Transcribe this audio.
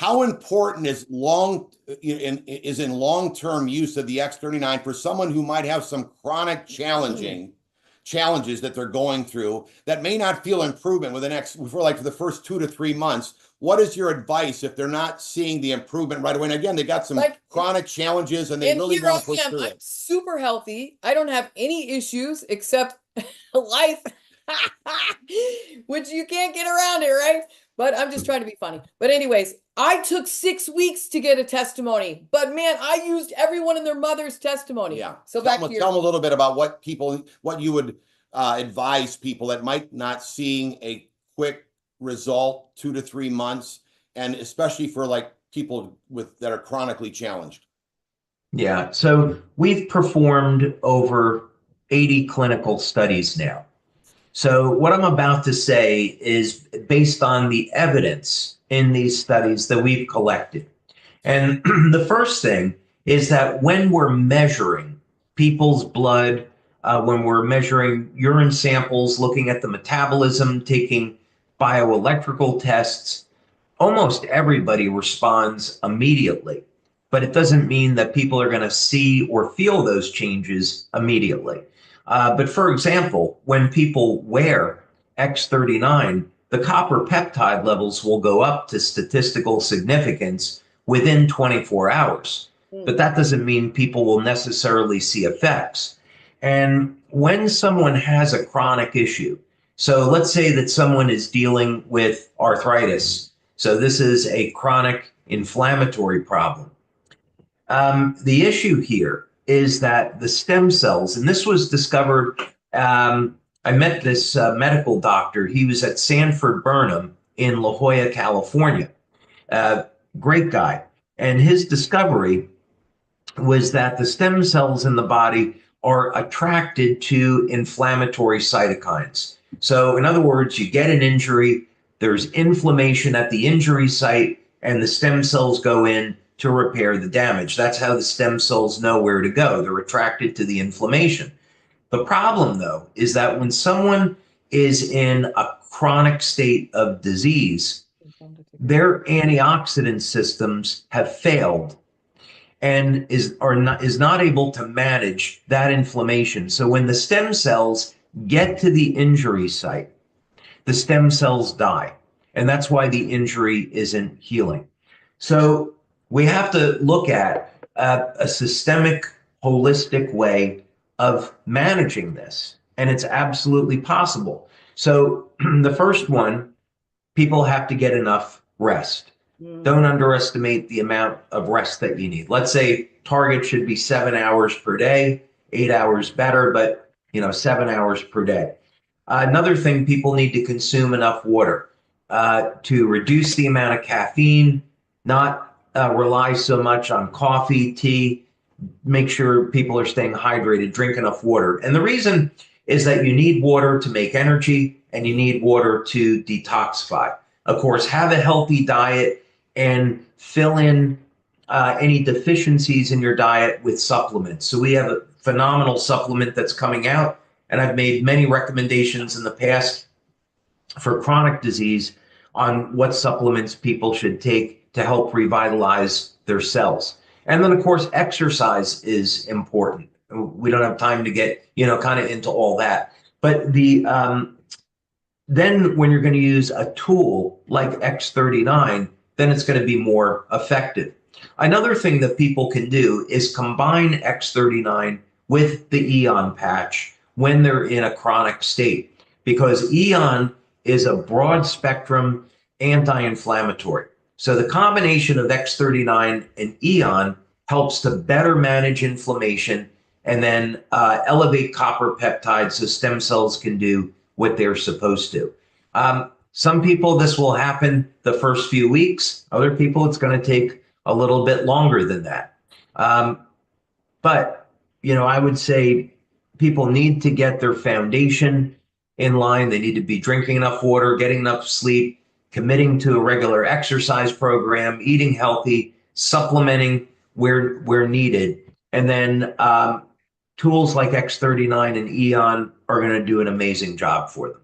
how important is in long-term use of the X39 for someone who might have some chronic challenges that they're going through that may not feel improvement for the first 2 to 3 months? What is your advice if they're not seeing the improvement right away? And again, they got some chronic challenges and they really want to push through it. I'm super healthy. I don't have any issues except life, which you can't get around it, right? But I'm just trying to be funny. But anyways, I took 6 weeks to get a testimony, but man, I used everyone and their mother's testimony. Yeah. So tell them a little bit about what you would advise people that might not seeing a quick result, 2 to 3 months, and especially for like people that are chronically challenged. Yeah. So we've performed over 80 clinical studies now. So what I'm about to say is based on the evidence in these studies that we've collected. And the first thing is that when we're measuring people's blood, when we're measuring urine samples, looking at the metabolism, taking bioelectrical tests, almost everybody responds immediately. But it doesn't mean that people are going to see or feel those changes immediately. But for example, when people wear X39, the copper peptide levels will go up to statistical significance within 24 hours. But that doesn't mean people will necessarily see effects. And when someone has a chronic issue, so let's say that someone is dealing with arthritis. So this is a chronic inflammatory problem. The issue here is that the stem cells, and this was discovered, I met this medical doctor. He was at Sanford Burnham in La Jolla, California. Great guy. And his discovery was that the stem cells in the body are attracted to inflammatory cytokines. So in other words, you get an injury, there's inflammation at the injury site, and the stem cells go in to repair the damage. That's how the stem cells know where to go. They're attracted to the inflammation. The problem, though, is that when someone is in a chronic state of disease, their antioxidant systems have failed and is not able to manage that inflammation. So when the stem cells get to the injury site, the stem cells die. And that's why the injury isn't healing. So we have to look at a systemic, holistic way of managing this. And it's absolutely possible. So the first one, people have to get enough rest. Don't underestimate the amount of rest that you need. Let's say target should be 7 hours per day, 8 hours better, but 7 hours per day. Another thing, people need to consume enough water to reduce the amount of caffeine, not rely so much on coffee, tea, make sure people are staying hydrated, drink enough water. And the reason is that you need water to make energy and you need water to detoxify. Of course, have a healthy diet and fill in any deficiencies in your diet with supplements. So we have a phenomenal supplement that's coming out, and I've made many recommendations in the past for chronic disease on what supplements people should take to help revitalize their cells. And then, of course, exercise is important. We don't have time to get, kind of into all that. But then when you're going to use a tool like X39, then it's going to be more effective. Another thing that people can do is combine X39 with the Eon patch when they're in a chronic state, because Eon is a broad spectrum anti-inflammatory. So the combination of X39 and Eon helps to better manage inflammation and then elevate copper peptides so stem cells can do what they're supposed to. Some people, this will happen the first few weeks. Other people, it's going to take a little bit longer than that. But, I would say people need to get their foundation in line. They need to be drinking enough water, getting enough sleep, committing to a regular exercise program, eating healthy, supplementing where needed. And then tools like X39 and Eon are going to do an amazing job for them.